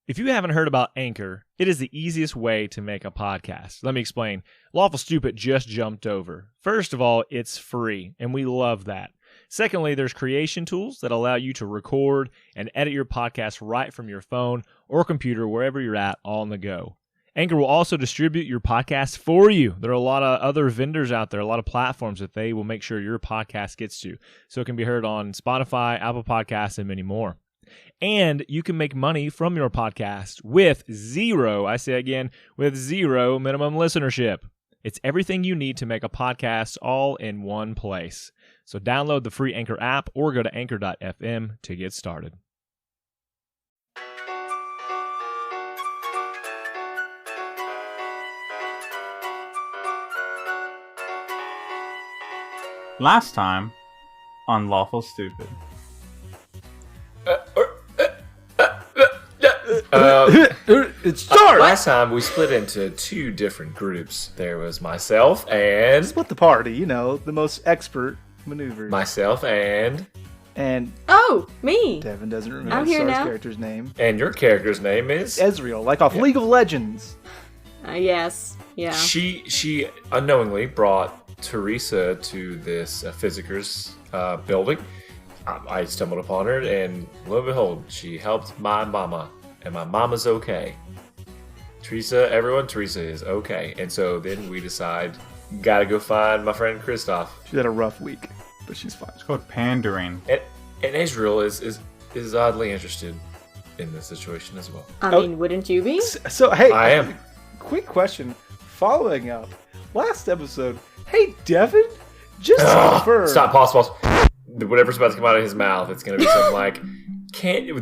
If you haven't heard about Anchor, it is the easiest way to make a podcast. Let me explain. Lawful Stupid just jumped over. First of all, it's free, and we love that. Secondly, there's creation tools that allow you to record and edit your podcast right from your phone or computer, wherever you're at, all on the go. Anchor will also distribute your podcast for you. There are a lot of other vendors out there, a lot of platforms that they will make sure your podcast gets to. So it can be heard on Spotify, Apple Podcasts, and many more. And you can make money from your podcast with zero minimum listenership. It's everything you need to make a podcast all in one place. So download the free Anchor app or go to anchor.fm to get started. Last time on Lawful Stupid. It's dark. Last time we split into two different groups. There was myself and Split the party, you know, the most expert maneuvers. myself and Oh, me. Devin doesn't remember I'm here Star's now. character's name. your character's name is Azriel, like off League of Legends. Yes. Yeah. She unknowingly brought Teresa to this Physicers building. I stumbled upon her, and lo and behold, she helped my mama, and my mama's okay. Teresa is okay. And so then we decide, gotta go find my friend Kristoff. She's had a rough week, but she's fine. It's called pandering. And Azriel is oddly interested in this situation as well. I mean, wouldn't you be? So, hey, I am. Quick question. Following up, last episode, hey, Devin, just to confirm. Stop, pause. Whatever's about to come out of his mouth, it's going to be something like,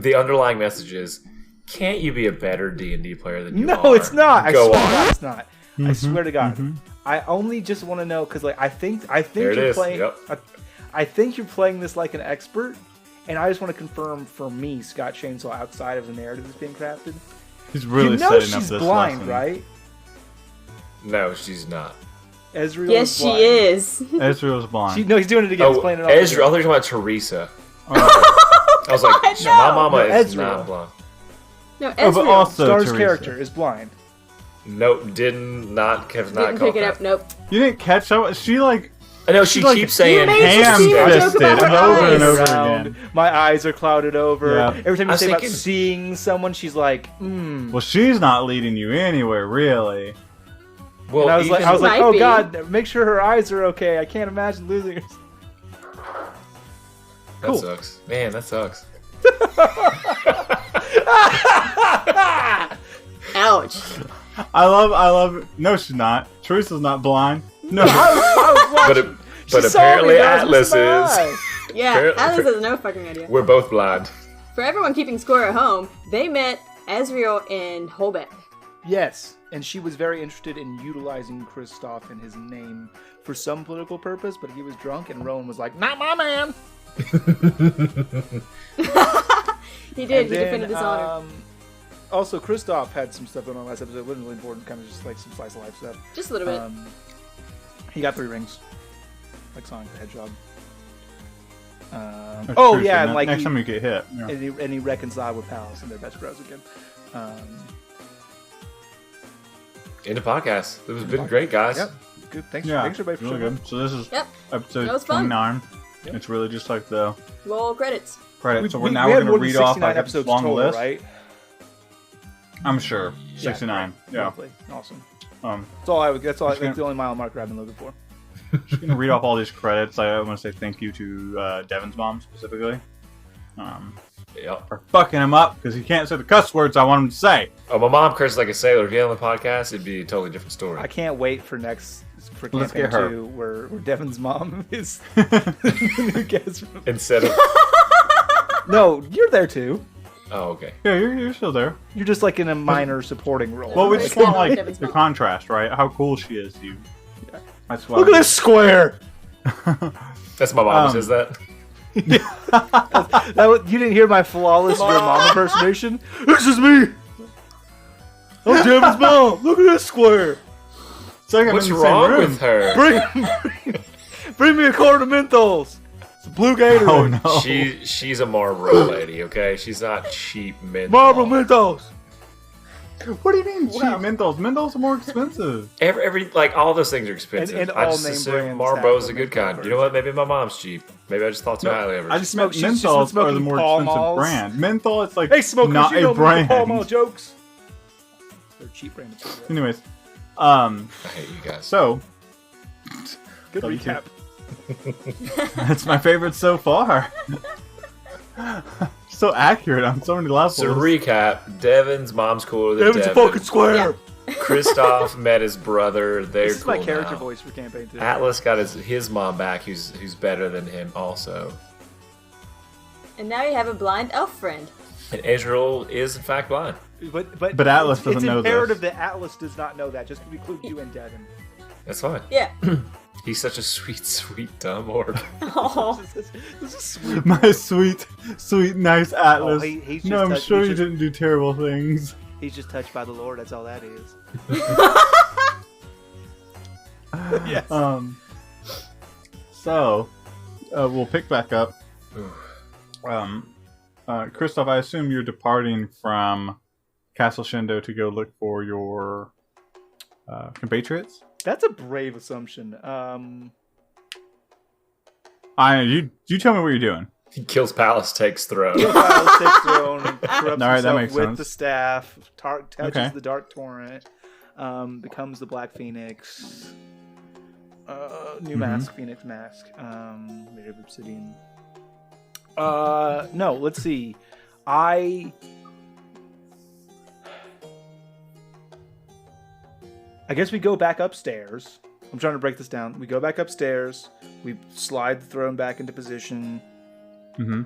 the underlying message is, can't you be a better D&D player than you are? No, it's not. Go I swear on. to God, it's not. I swear to God. I only just want to know, because like, I think There it you're is. playing. Yep. I think you're playing this like an expert, and I just want to confirm for me, Scott Chainsaw, outside of the narrative that's being crafted. He's really you know setting up she's this blind, lesson. right? No, she's not. Azriel Yes, is blind. she is. Ezreal's blind. No, he's doing it again. He's playing it off Ezra. I again. thought you were talking about Teresa. I was like, God, no, my no. mama No, is Ezreal. not blonde. No, Oh, but Ezreal. also Star's Teresa. character is blind. Nope, have not Didn't caught pick it that. up. Nope. You didn't catch that? She like I know she like, keeps saying You made ham She made a joke fisted about her over and eyes. over Around. again. My eyes are clouded over. Yeah. Every time I you was say about thinking- seeing someone, she's like, Well, she's not leading you anywhere, really. Well, And I was even, like, Might oh be. God, make sure her eyes are okay. I can't imagine losing her. that cool. sucks. Man, that sucks. Ouch. I love. No, she's not. Teresa's not blind. No. But apparently Atlas is. Yeah, Apparently- Atlas has no fucking idea. We're both blind. For everyone keeping score at home, they met Azriel and Holbeck. Yes, and she was very interested in utilizing Kristoff and his name for some political purpose, but he was drunk, and Rowan was like, "Not my man." He did. And He defended his honor. Also, Kristoff had some stuff going on last episode. It wasn't really important, kind of just like some slice of life stuff. Just a little bit. He got 3 rings, like Sonic the Hedgehog. That's Oh true, yeah, so and like next he, time you get hit. Yeah. and he reconciled with Palace and they're best bros again. In the podcast. It was been great, guys. Yep, good. Thanks, Yeah, thanks everybody for really showing good. So this is Yep. episode That was fun. 29. Yep. It's really just like the Roll credits. credits. So we're we now had we're more going to than read off 69 like a episodes long total, list. right? I'm sure. 69. Yeah. Roughly. Awesome. Um, That's all. That's Just the only mile marker I've been looking for. just going to read off all these credits. I want to say thank you to Devin's mom specifically. Yep. For fucking him up because he can't say the cuss words I want him to say. Oh, my mom curses like a sailor. If you had on the podcast, it'd be a totally different story. I can't wait for Let's campaign get her. 2 where Devin's mom is the new guest. Instead of. No, you're there too. Oh, okay. Yeah, you're still there. You're just like in a minor supporting role. Well, we Right. just want like Devin's the mom. contrast, right? How cool she is to you. Yeah. That's why. Look at this square. That's my mom who says that. You didn't hear my flawless your mom impersonation? This is me. I'm Devin's mom. Look at this square. It's like I'm What's in the same wrong room. with her? Bring me a quart of Mentos. It's a blue Gatorade. Oh no. She's a Marlboro lady, okay? She's not cheap mint. Marlboro Mentos. What do you mean cheap Wow. menthols? Menthols are more expensive. Every like all those things are expensive. And I all just name assume brands Marlboro's have a the good kind. menthol You know what? Maybe my mom's cheap. Maybe I just thought too highly of her. I just meant She's been menthols are the smoking more Pall expensive Malls. brand. Menthol, it's like Hey, smokers, not you a know brand. Paul Mall jokes. They're cheap brand material. Anyways, I hate you guys. so Good Love you recap. that's my favorite so far. So accurate on so many levels. So to recap, Devin's mom's cooler than Devin's a Devin. fucking square. Kristoff met his brother. They're This is cool my character now. voice for campaign 2. Atlas got his mom back, who's better than him also. And now you have a blind elf friend. And Azriel is in fact blind. But Atlas doesn't it's know this. imperative that Atlas does not know that, just to include you and Devin. That's fine. Yeah. He's such a sweet, sweet dumb orc. Oh. This is sweet. My sweet, sweet, nice Atlas. he's No, just I'm touched- sure he's you just- didn't do terrible things. He's just touched by the Lord, that's all that is. Yes. So, we'll pick back up. Kristoff, I assume you're departing from Castle Shendo to go look for your compatriots? That's a brave assumption. You tell me what you're doing. He kills Palace, takes throne. Miles takes throne and corrupts All right, that himself makes with sense. the staff, touches Okay. the Dark Torrent, becomes the Black Phoenix, new mask, Phoenix mask, made of obsidian. No, let's see. I guess we go back upstairs. I'm trying to break this down. We go back upstairs. We slide the throne back into position. Mm-hmm.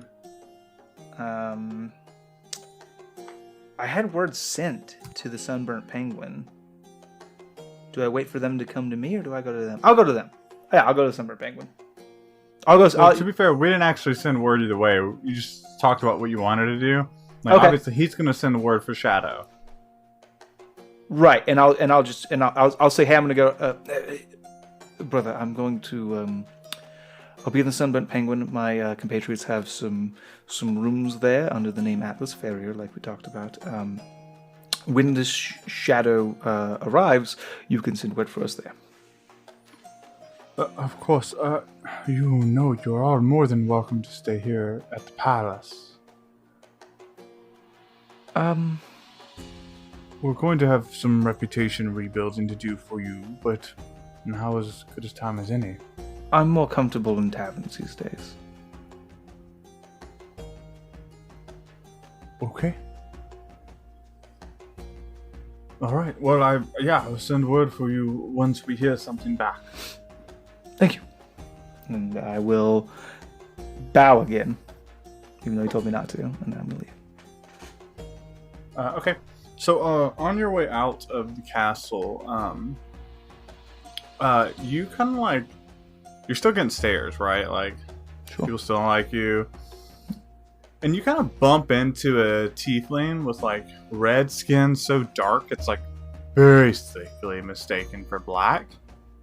I had word sent to the Sunburnt Penguin. Do I wait for them to come to me, or do I go to them? I'll go to them. Yeah, I'll go to the Sunburnt Penguin. I'll go. Well, to be fair, we didn't actually send word either way. You just talked about what you wanted to do. Like, Okay. obviously, he's going to send the word for Shadow. Right, and I'll say, hey, I'm gonna go, brother. I'm going to. I'll be in the Sunburnt Penguin. My compatriots have some rooms there under the name Atlas Farrier, like we talked about. When this shadow arrives, you can send word for us there. Of course, you know you're all more than welcome to stay here at the palace. We're going to have some reputation rebuilding to do for you, but now is as good a time as any. I'm more comfortable in taverns these days. Okay. All right. Well, I'll send word for you once we hear something back. Thank you. And I will bow again, even though he told me not to, and then I'm gonna leave. Okay. So, on your way out of the castle, you kind of like, you're still getting stares, right? Like, Sure. people still don't like you. And you kind of bump into a tiefling with like red skin so dark it's like very thickly mistaken for black.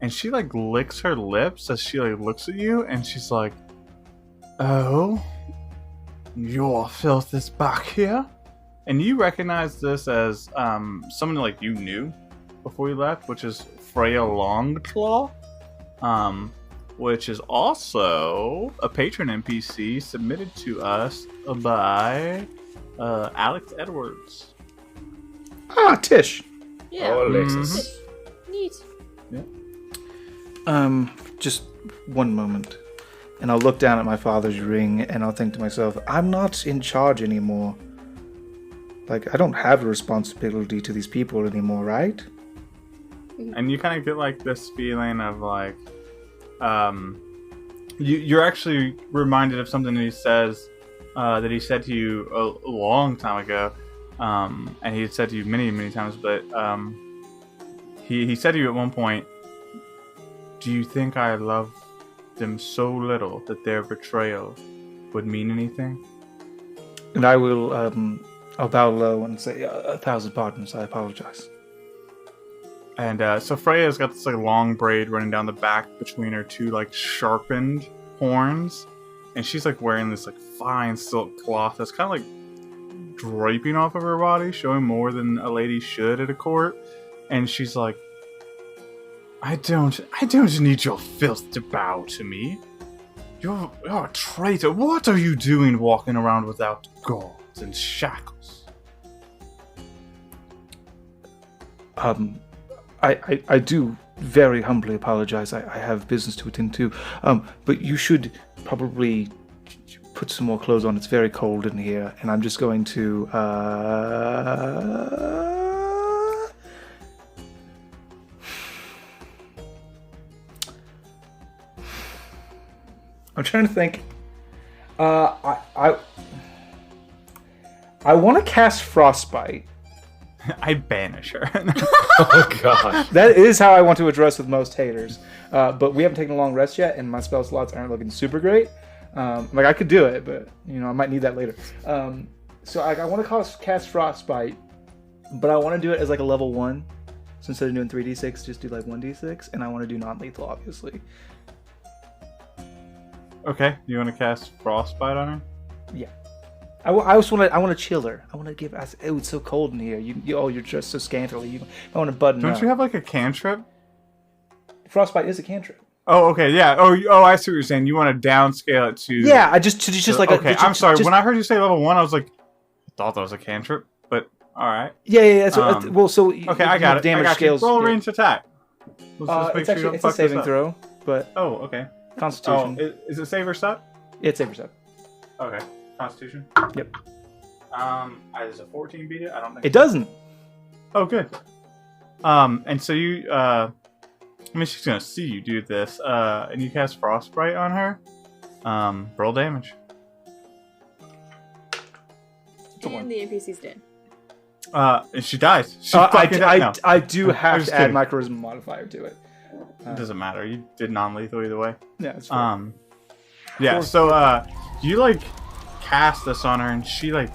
And she like licks her lips as she like looks at you, and she's like, "Oh, your filth is back here." And you recognize this as someone like you knew before you left, which is Freya Longclaw, which is also a patron NPC submitted to us by Alex Edwards. Ah, Tish. Yeah. Oh, Alexis. Neat. Just one moment. And I'll look down at my father's ring and I'll think to myself, I'm not in charge anymore. Like, I don't have a responsibility to these people anymore, right? And you kind of get like this feeling of like, you're actually reminded of something that he says, that he said to you a long time ago, and he had said to you many, many times, but he said to you at one point, "Do you think I love them so little that their betrayal would mean anything?" And I will, I'll bow low and say, 1,000 pardons, I apologize. And so Freya's got this like long braid running down the back between her two like sharpened horns, and she's like wearing this like fine silk cloth that's kind of like draping off of her body, showing more than a lady should at a court. And she's like, I don't need your filth to bow to me. You're a traitor. What are you doing walking around without gauze and shackles? I do very humbly apologize. I have business to attend to. But you should probably put some more clothes on. It's very cold in here, and I'm just going to. I'm trying to think. I want to cast Frostbite. I banish her. Oh gosh. That is how I want to address with most haters. But we haven't taken a long rest yet, and my spell slots aren't looking super great. I could do it, but I might need that later. So I want to cast Frostbite, but I want to do it as like a level 1. So instead of doing 3d6, just do like 1d6, and I want to do non-lethal, obviously. Okay, you want to cast Frostbite on her? Yeah. I also want to chill her. I want to give. Oh, it's so cold in here. You're dressed so scantily. I want to button up. Don't you have like a cantrip? Frostbite is a cantrip. Oh, okay, yeah. Oh, I see what you're saying. You want to downscale it to... Yeah, just like... Okay, I'm sorry. When I heard you say level 1, I was like, I thought that was a cantrip, but all right. Yeah. So okay, I got it. Damage scales. Roll ranged attack. It's a saving throw, but... Oh, okay. Constitution. Oh, is it save or suck? It's save or suck. Okay. Constitution? Yep. Does a 14 beat it? I don't think it doesn't. Oh, good. And so you, she's gonna see you do this, and you cast Frostbite on her. Roll damage. And the NPC's dead. And she dies. I do have to add my charisma modifier to it. It doesn't matter. You did non-lethal either way. Yeah, it's fine. Yeah, so, you, like, cast this on her, and she, like,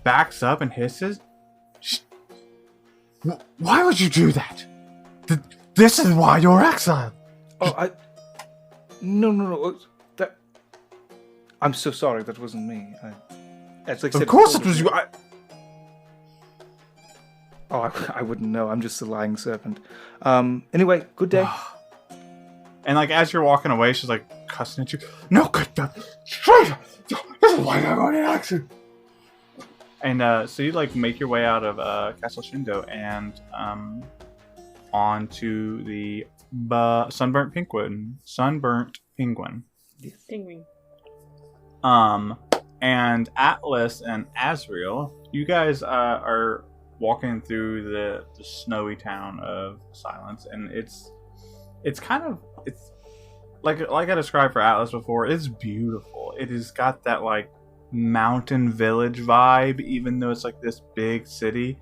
backs up and hisses. Why would you do that? This is why you're exiled. Oh, No. I'm so sorry. That wasn't me. Of course it was you. I wouldn't know. I'm just a lying serpent. Anyway, good day. And like as you're walking away, she's like cussing at you. No, good straight. This is why I'm going to action. And so you like make your way out of Castle Shendo and onto the Sunburnt Penguin. Sunburnt Penguin. Penguin. And Atlas and Azriel, you guys are walking through the snowy town of Silence, and it's like I described for Atlas before. It's beautiful. It has got that like mountain village vibe, even though it's like this big city.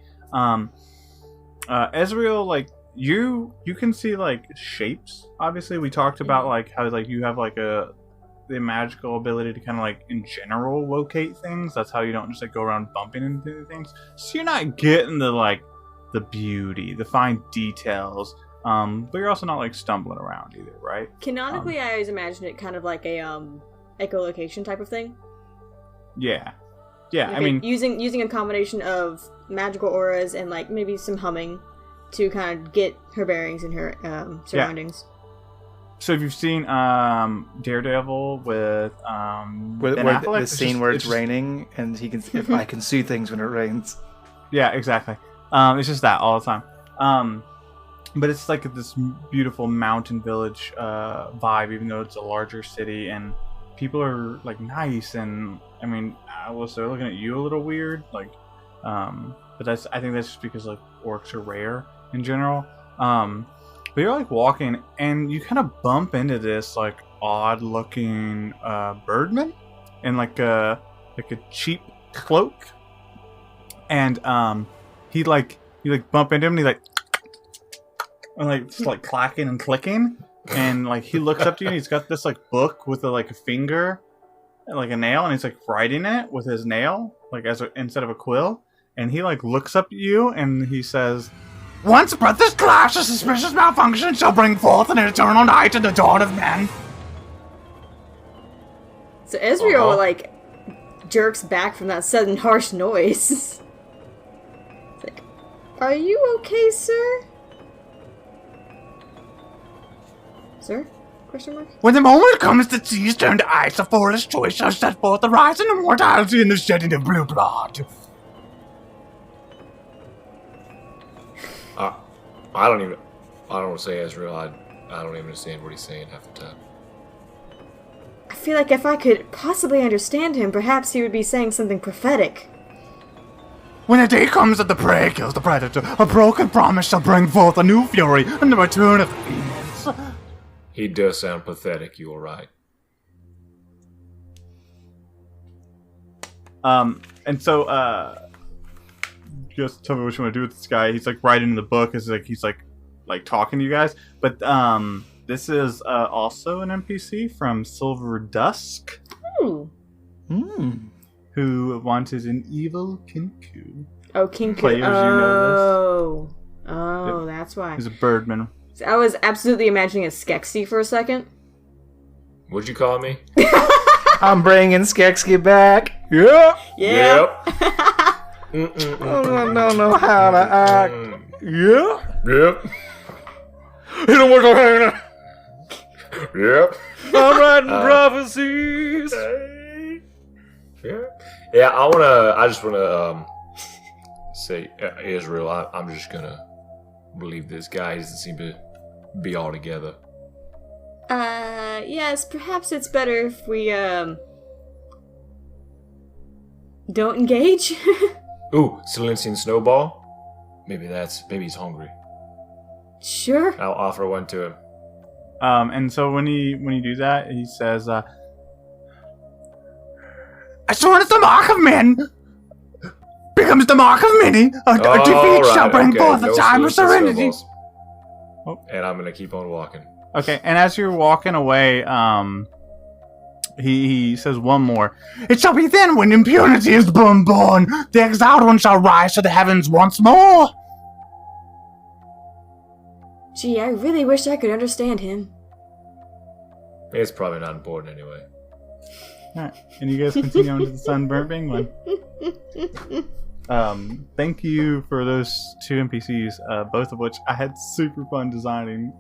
Azriel, like you can see like shapes. Obviously, we talked about like how like you have like the magical ability to kind of like in general locate things. That's how you don't just like go around bumping into things. So you're not getting the like the beauty, the fine details, but you're also not like stumbling around either, right? Canonically, I always imagine it kind of like a echolocation type of thing. Yeah. Like I mean, using a combination of magical auras and like maybe some humming to kind of get her bearings and her surroundings. So if you've seen Daredevil with the scene where it's raining and he can if I can see things when it rains. Yeah, exactly. It's just that all the time. But it's like this beautiful mountain village vibe, even though it's a larger city, and people are like nice. And I mean, they're looking at you a little weird, like. But I think that's just because like orcs are rare in general. But you're like walking, and you kind of bump into this like odd-looking birdman in like a cheap cloak, and you bump into him, and just like clacking and clicking, and like he looks up to you, and he's got this like book with a finger, and like a nail, and he's like writing it with his nail, like instead of a quill, and he like looks up at you, and he says, "Once brothers clash, a suspicious malfunction shall bring forth an eternal night and the dawn of men." So Azriel jerks back from that sudden harsh noise. It's like, are you okay, sir? Sir? Question mark? When the moment comes that seas turn to ice, a foolish choice shall set forth the rise and immortality and the shedding of blue blood. I don't want to say Azriel. I don't even understand what he's saying half the time. I feel like if I could possibly understand him, perhaps he would be saying something prophetic. When the day comes that the prey kills the predator, a broken promise shall bring forth a new fury and the return of the demons. He does sound pathetic, you are right. And so, just tell me what you want to do with this guy. He's like writing in the book. He's like talking to you guys. But this is also an NPC from Silver Dusk. Ooh. Who wanted an evil Kinku. Oh, Kinku. Players, you know this. Oh, that's why. He's a birdman. I was absolutely imagining a Skeksis for a second. What'd you call me? I'm bringing Skeksis back. Yeah. Yeah. Yep. I don't know how to act. Yeah. Yep. You don't want to hang Yep. I'm writing prophecies. Yeah. I just wanna say, Azriel. I'm just gonna believe this guy. He doesn't seem to be all together. Yes, perhaps it's better if we, don't engage? Ooh, Silencian Snowball? Maybe he's hungry. Sure. I'll offer one to him. And so when you do that, he says, "As soon as the mark of men becomes the mark of many, a defeat shall bring forth a time of serenity." And I'm gonna keep on walking. Okay, and as you're walking away, he says one more. "It shall be then when impunity is born, the exiled one shall rise to the heavens once more." Gee, I really wish I could understand him. It's probably not important anyway. Alright, and you guys continue on to the Sunburnt Penguin. Thank you for those two NPCs, both of which I had super fun designing.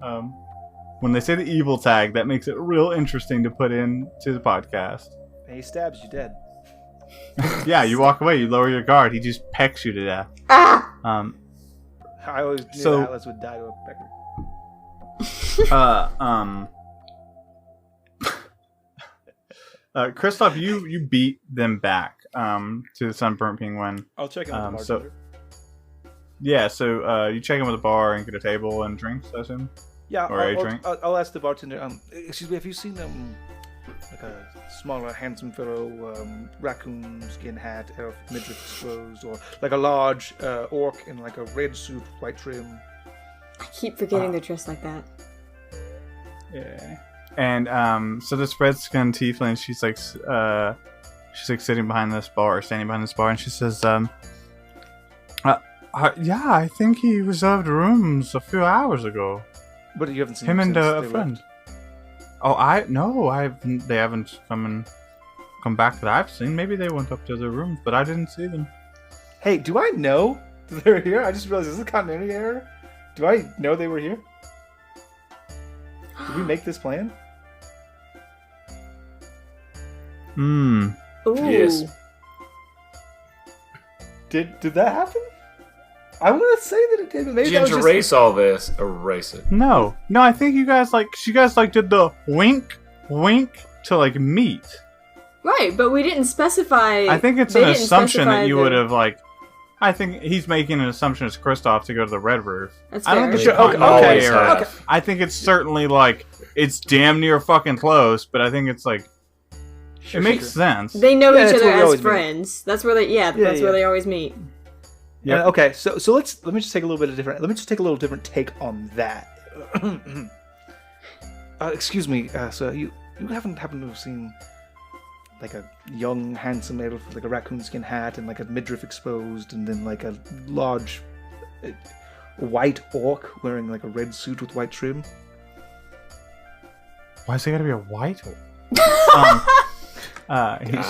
When they say the evil tag, that makes it real interesting to put into the podcast. He stabs you dead. Yeah, you walk away, you lower your guard, he just pecks you to death. Ah! I always knew So- Atlas would die to a pecker. Kristoff, you beat them back to the Sunburnt Penguin. I'll check in with the bartender. Yeah, so you check in with a bar and get a table and drinks, I assume? Yeah, Or a drink? I'll ask the bartender. Excuse me, have you seen like a smaller, handsome fellow raccoon skin hat, elf midriff exposed, or like a large orc in like a red suit, white trim? I keep forgetting they're dressed like that. Yeah. And so this red-skinned tiefling, she's like sitting behind this bar, standing behind this bar, and she says, yeah, I think he reserved rooms a few hours ago. But you haven't seen Him and since a they friend. left. They haven't come back that I've seen. Maybe they went up to their rooms, but I didn't see them. Hey, do I know they're here? I just realized this is a continuity error. Do I know they were here? Did we make this plan? Hmm. Ooh. Yes. Did that happen? I want to say that it did, but maybe that was Ginger, just... erase all this. Erase it. No, I think you guys did the wink to like meet. Right, but we didn't specify. I think it's they an didn't assumption specify that you the- would have like. I think he's making an assumption as Kristoff to go to the Red Roof. That's I don't fair. think Sure, it's okay, continuity okay, error. okay. I think it's certainly like it's damn near fucking close, but I think it's like Sure, it makes sure. sense. They know Yeah, each that's other where we as always meet. friends. That's where they. That's where they always meet. Yep. Yeah, okay, so let me just take a little different take on that. Excuse me, so you haven't happened to have seen like a young, handsome elf with like a raccoon skin hat and like a midriff exposed, and then like a large white orc wearing like a red suit with white trim? Why is it gotta be a white one?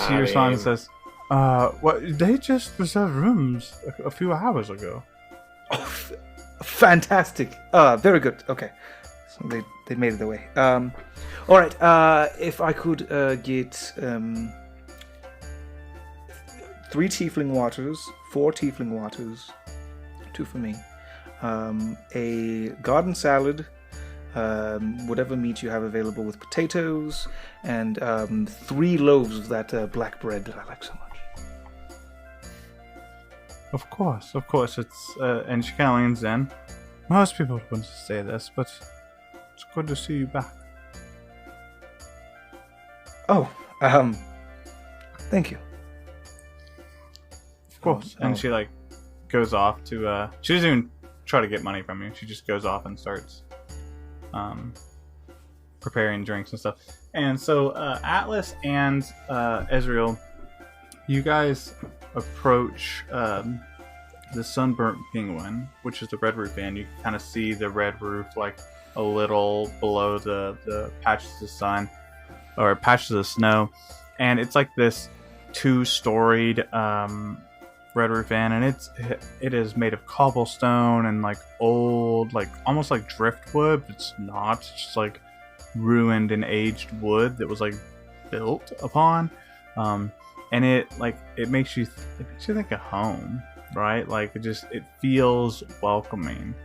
She responds and says, What? They just reserved rooms a few hours ago. Oh, fantastic. Very good. Okay. So they made it away. All right. If I could get 3 tiefling waters, 4 tiefling waters, 2 for me, a garden salad, whatever meat you have available with potatoes, and 3 loaves of that black bread that I like so much. Of course. It's and she kind of leans in. Most people wouldn't say this, but it's good to see you back. Oh, thank you. Of course. And she like goes off to she doesn't even try to get money from you. She just goes off and starts preparing drinks and stuff. And so Atlas and Azriel, you guys approach the Sunburnt Penguin, which is the red roof inn. You can kind of see the red roof like a little below the patches of sun or patches of snow, and it's like this 2-storied red roof inn, and it is made of cobblestone and like old, like almost like driftwood, but it's not. It's just like ruined and aged wood that was like built upon, and it makes you think of home, right? Like it feels welcoming,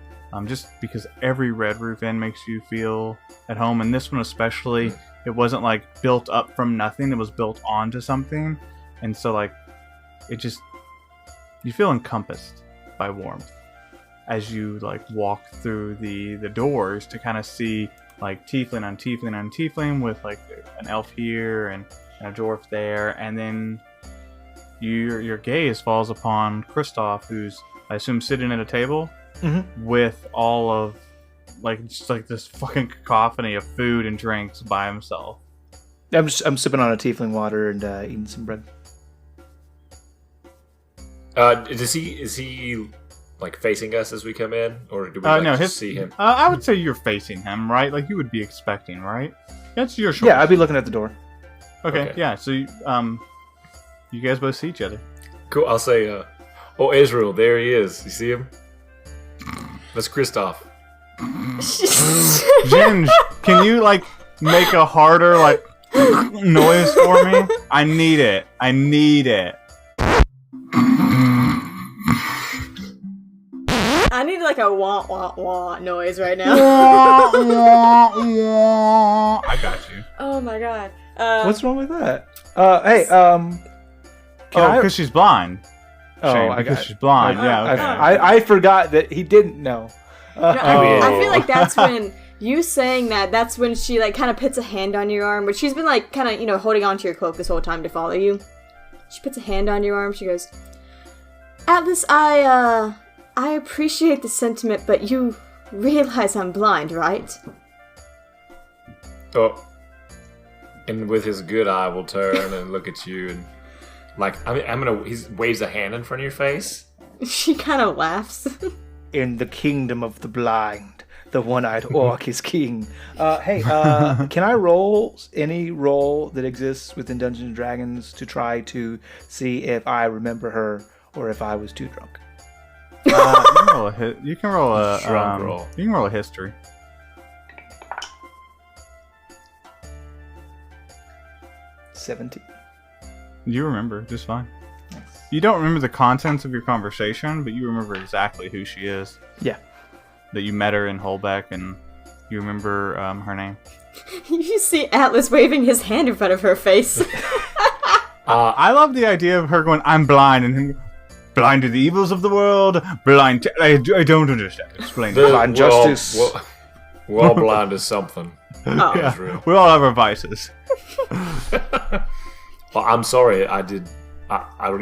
just because every red roof inn makes you feel at home, and this one especially. It wasn't like built up from nothing; it was built onto something, and so like you feel encompassed by warmth as you like walk through the doors to kind of see like tiefling on tiefling on tiefling with like an elf here and a dwarf there, and then your gaze falls upon Kristoff, who's I assume sitting at a table with all of like just like this fucking cacophony of food and drinks by himself. I'm sipping on a tiefling water and eating some bread. Is he like facing us as we come in, or do we just see him? I would say you're facing him, right? Like you would be expecting, right? That's your choice. Yeah, I'd be looking at the door. Okay. Yeah. So you guys both see each other. Cool. I'll say, oh, Azriel, there he is. You see him? That's Kristoff. Ginge, can you like make a harder like noise for me? I need it. I need like a wah wah wah noise right now. I got you. Oh my god. What's wrong with that? Hey, because she's blind. Oh, Shane, I got because she's blind. Yeah, okay. I forgot that he didn't know. I feel like that's when you saying that's when she like kind of puts a hand on your arm, but she's been like kind of holding onto your cloak this whole time to follow you. She puts a hand on your arm. She goes, Atlas, I appreciate the sentiment, but you realize I'm blind, right? Oh, and with his good eye, will turn and look at you and like he waves a hand in front of your face. She kind of laughs. In the kingdom of the blind, the one-eyed orc is king. Hey, can I roll any role that exists within Dungeons and Dragons to try to see if I remember her or if I was too drunk? You can roll a drunk roll. You can roll a history. 17. You remember just fine. You don't remember the contents of your conversation, but you remember exactly who she is. Yeah. That you met her in Holbeck, and you remember her name. You see Atlas waving his hand in front of her face. I love the idea of her going, I'm blind, and him, blind to the evils of the world, blind to... I don't understand. Explain. Blind justice. We're all blind to something. Oh. Yeah, we all have our vices. Well, I'm sorry, I don't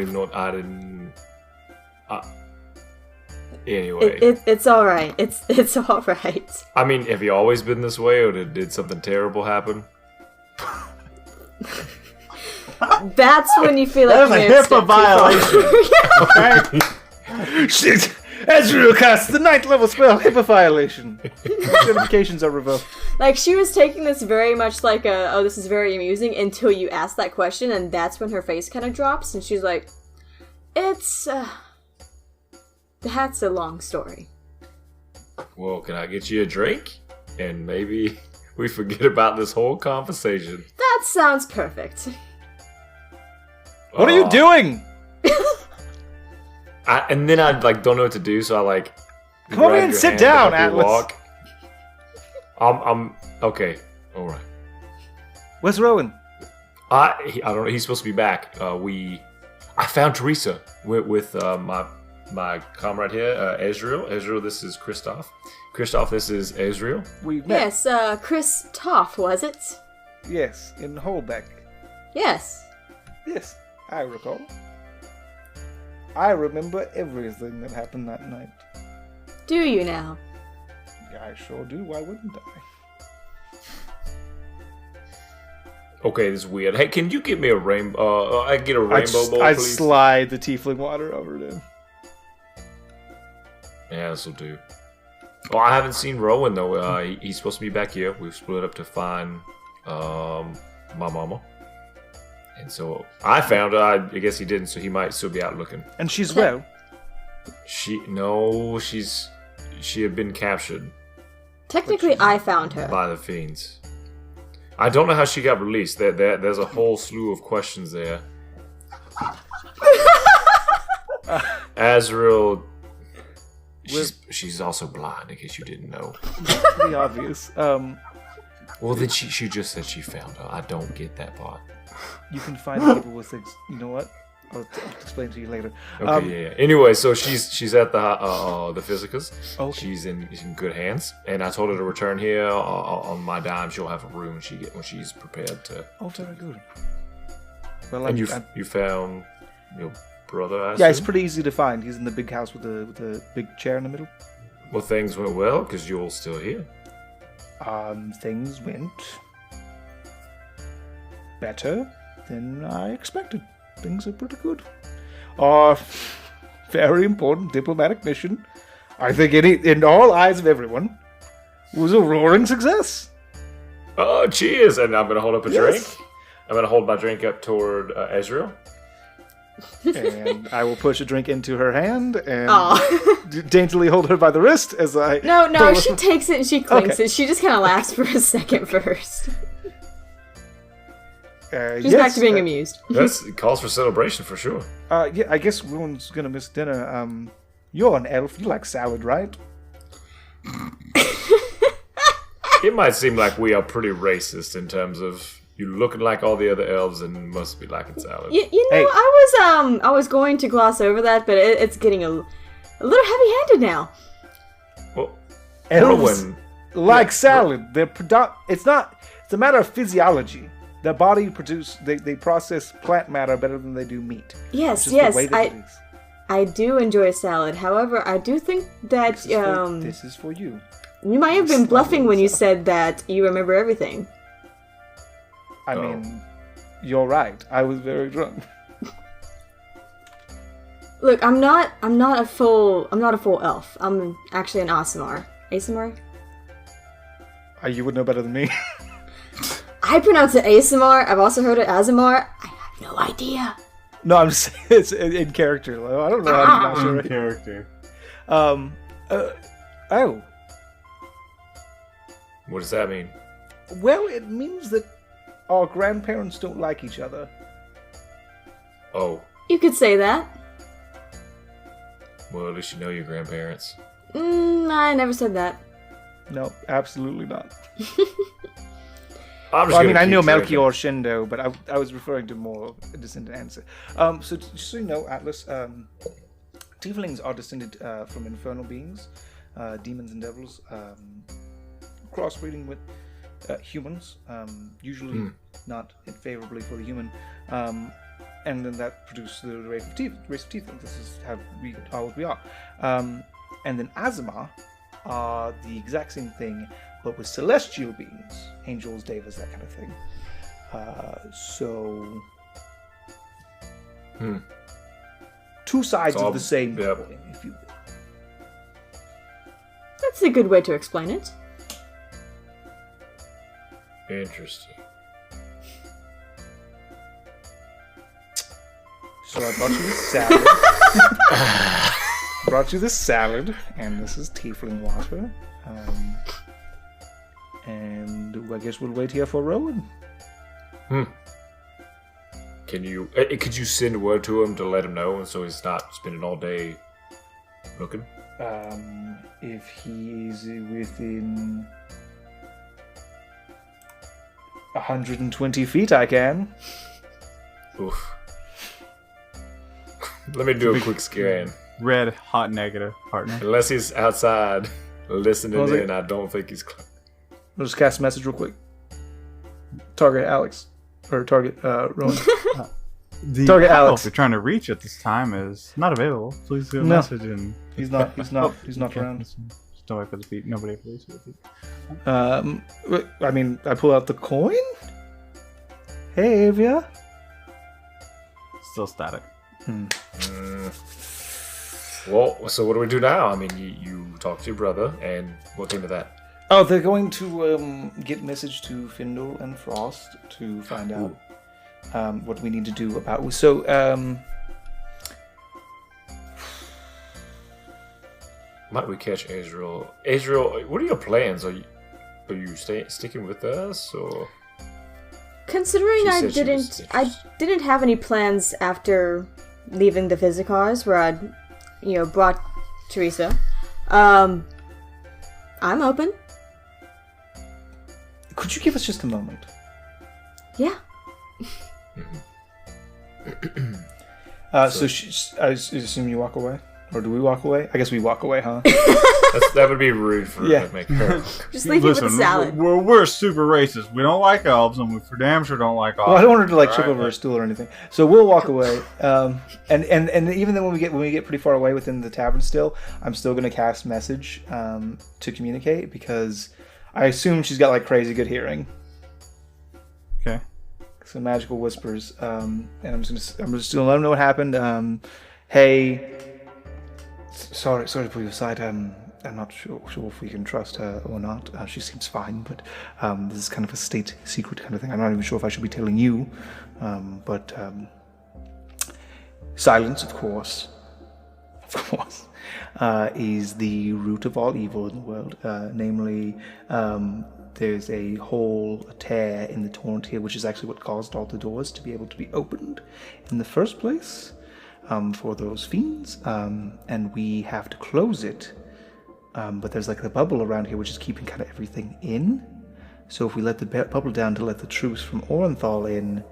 even know what I didn't... Anyway. It's alright. It's alright. I mean, have you always been this way, or did something terrible happen? That's when you feel like that is a HIPAA violation. Okay? Azriel casts the 9th level spell, HIPAA violation. Certifications are revoked. Like, she was taking this very much like oh, this is very amusing until you ask that question, and that's when her face kind of drops, and she's like, that's a long story. Well, can I get you a drink? And maybe we forget about this whole conversation. That sounds perfect. What are you doing? And then I don't know what to do, so I come over and sit down, Atlas. Walk. I'm okay. All right. Where's Rowan? I don't know. He's supposed to be back. I found Teresa with my comrade here, Azriel. Azriel, this is Kristoff. Kristoff, this is Azriel. We met. Yes, Kristoff, was it? Yes, in Holbeck. Yes. Yes, I recall. I remember everything that happened that night. Do you now? I sure do. Why wouldn't I? Okay, this is weird. Hey, can you give me a rainbow? I get a rainbow bowl, I please. slide the tiefling water over to him. Yeah, this'll do. Well, I haven't seen Rowan though. He's supposed to be back here. We've split up to find my mama. And so I found her. I guess he didn't, so he might still be out looking. And she's well. She had been captured Technically, I found her. by the fiends. I don't know how she got released. There's a whole slew of questions there. Azriel, she's also blind, in case you didn't know. Pretty obvious. Well, then she just said she found her. I don't get that part. You can find people with things. You know what? I'll explain to you later. Okay, yeah. Anyway, so she's at the Physicus. Okay. She's in good hands, and I told her to return here on my dime. She'll have a room when she's prepared to. Oh, very good. Well, And you found your brother, I yeah, it's assume? pretty easy to find. He's in the big house with the big chair in the middle. Well, things went well because you're all still here. Things went better than I expected. Things are pretty good. Very important diplomatic mission. I think in all eyes of everyone, was a roaring success. Oh, cheers! And I'm gonna hold up a Yes. drink. I'm gonna hold my drink up toward Azriel. And I will push a drink into her hand and Aw. daintily hold her by the wrist as I... No, she takes it and she clinks Okay. it. She just kind of laughs for a second first. She's yes, back to being amused. It calls for celebration for sure. Yeah, I guess Rowan's gonna miss dinner. You're an elf. You like salad, right? It might seem like we are pretty racist in terms of you looking like all the other elves and must be liking salad. You know, Hey. I was going to gloss over that, but it's getting a little heavy-handed now. Well, Elves Rowan, like salad. They're It's a matter of physiology. Their body they process plant matter better than they do meat. Yes, It's just yes, the way that it is. I do enjoy salad. However, I do think that This is for you. you might have been bluffing when you said that you remember everything. I mean, you're right. I was very drunk. Look, I'm not a full elf. I'm actually an Aasimar. Aasimar? You would know better than me. I pronounce it Aasimar. I've also heard it Azamar. I have no idea. No, I'm just saying it's in character. I don't know how to pronounce it In right. character. Oh. what does that mean? Well, it means that our grandparents don't like each other. Oh, You could say that. well, at least you know your grandparents. I never said that. No, absolutely not. I'm just Well, I gonna mean, I keep know drinking. Melchior Shendo, but I was referring to more a descendant answer. So just so you know, Atlas, tieflings are descended from infernal beings, demons and devils, crossbreeding with humans, usually not favorably for the human, and then that produces the race of tieflings. This is how we are what we are. And then Azima are the exact same thing, but with celestial beings, angels, devas, that kind of thing. Two sides So, of the same yep. coin, if you will. That's a good way to explain it. Interesting. So I brought you this salad. Brought you this salad, and this is tiefling water. And I guess we'll wait here for Rowan. Could you send word to him to let him know, so he's not spending all day looking? If he is within 120 feet, I can. Oof. Let me do a quick scan. Red, hot negative, partner. Unless he's outside listening What was in, it? I don't think he's close. I'll just cast a message real quick. Target Alex. Or target Rowan. The Target Alex Alex. you're trying to reach at this time is not available. Please leave a No. message and He's not around. Just don't wait for the beat. Nobody waits for the beat. I mean, I pull out the coin? Hey, Avia. Still static. Well, so what do we do now? I mean, you talk to your brother, and what came of that? Oh, they're going to get message to Findle and Frost to find out what we need to do about. So, Might we catch Azriel? Azriel, what are your plans? Are you sticking with us, or? Considering She I said she was didn't interested. have any plans after leaving the Physicars where I'd brought Teresa. I'm open. could you give us just a moment? Yeah. So I assume you walk away? Or do we walk away? I guess we walk away, huh? That would be rude for Yeah. to make her. Just leave it with the salad. We're super racist. We don't like elves, and we for damn sure don't like elves. Well, I don't want her to trip Alright. over a stool or anything. So we'll walk away. And even then when we get pretty far away within the tavern still, I'm still gonna cast message to communicate because I assume she's got crazy good hearing. Okay. So magical whispers. And I'm just gonna let them know what happened. Hey, sorry to pull you aside. I'm not sure if we can trust her or not. She seems fine, but this is kind of a state secret kind of thing. I'm not even sure if I should be telling you. But silence, of course, is the root of all evil in the world. Namely, there's a hole, a tear in the torrent here, which is actually what caused all the doors to be able to be opened in the first place. For those fiends, and we have to close it. But there's the bubble around here which is keeping kind of everything in. So if we let the bubble down to let the troops from Orenthal in,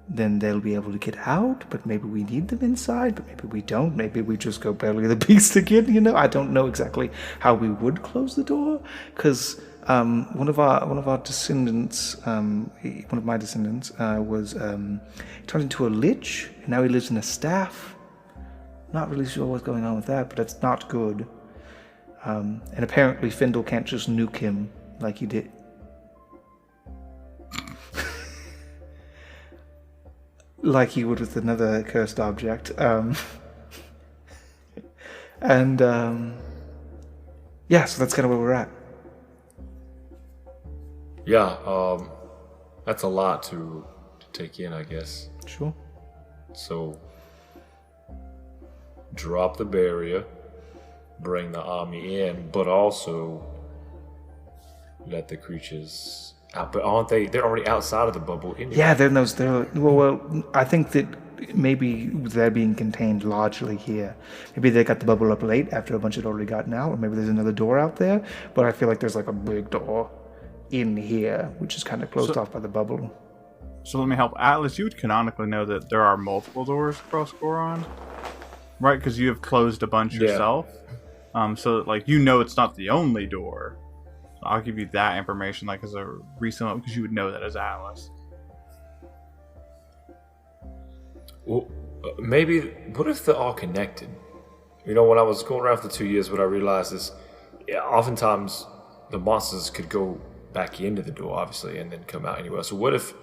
then they'll be able to get out. But maybe we need them inside, but maybe we don't. Maybe we just go belly of the beast again. I don't know exactly how we would close the door because one of our descendants, one of my descendants, was turned into a lich, and now he lives in a staff. Not really sure what's going on with that, but that's not good. And apparently Findle can't just nuke him like he did. Like he would with another cursed object. Yeah, so that's kind of where we're at. Yeah, that's a lot to take in, I guess. Sure. So, drop the barrier, bring the army in, but also let the creatures out. But aren't they? They're already outside of the bubble anyway. Yeah, well, I think that maybe they're being contained largely here. Maybe they got the bubble up late after a bunch had already gotten out, or maybe there's another door out there. But I feel like there's a big door in here, which is kind of closed off by the bubble. So let me help. Atlas, you would canonically know that there are multiple doors across Goron, right? Because you have closed a bunch yourself. So it's not the only door. So I'll give you that information, as a recent, because you would know that as Atlas. Well, maybe. What if they're all connected? When I was going around for 2 years, what I realized is, oftentimes the monsters could go back into the door, obviously, and then come out anywhere. So what if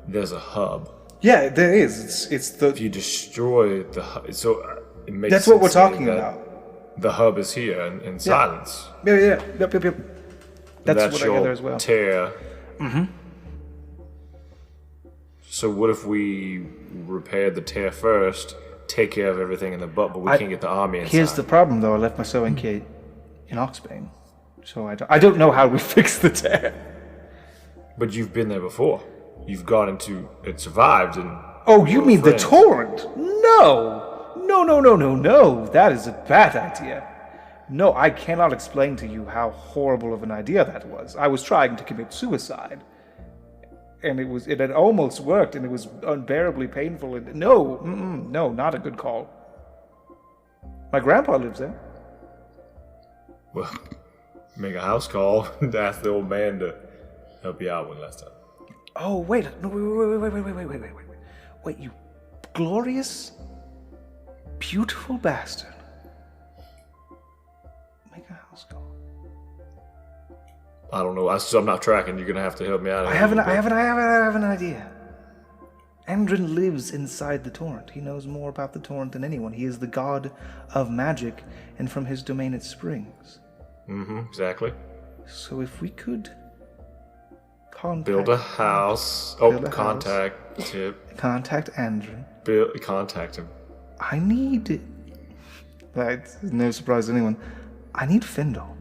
there's a hub? Yeah, there is. It's the. If you destroy the hub, so it makes That's what we're sense to me talking that about. the hub is here in silence. Yep. That's what I your gather as well. tear. Mm-hmm. So what if we repair the tear first, take care of everything in the butt, but we can't get the army inside? Here's the problem, though. I left my sewing kit in Oxbane, so I don't know how we fix the tear. But you've been there before. You've gone into it, survived, and oh, you mean the torrent? No. That is a bad idea. No, I cannot explain to you how horrible of an idea that was. I was trying to commit suicide, and it had almost worked, and it was unbearably painful. And no, not a good call. My grandpa lives there. well, make a house call and ask the old man to help you out one last time. Oh, wait, no, wait, you glorious, beautiful bastard. Make a house call. I don't know. I'm not tracking. You're gonna have to help me out. I have an idea. Andrin lives inside the torrent. He knows more about the torrent than anyone. He is the god of magic, and from his domain it springs. Mm-hmm. Exactly. So if we could build a house. Contact Tip. Contact Andrin. Contact him. I need. That's no surprise to anyone. I need Findle.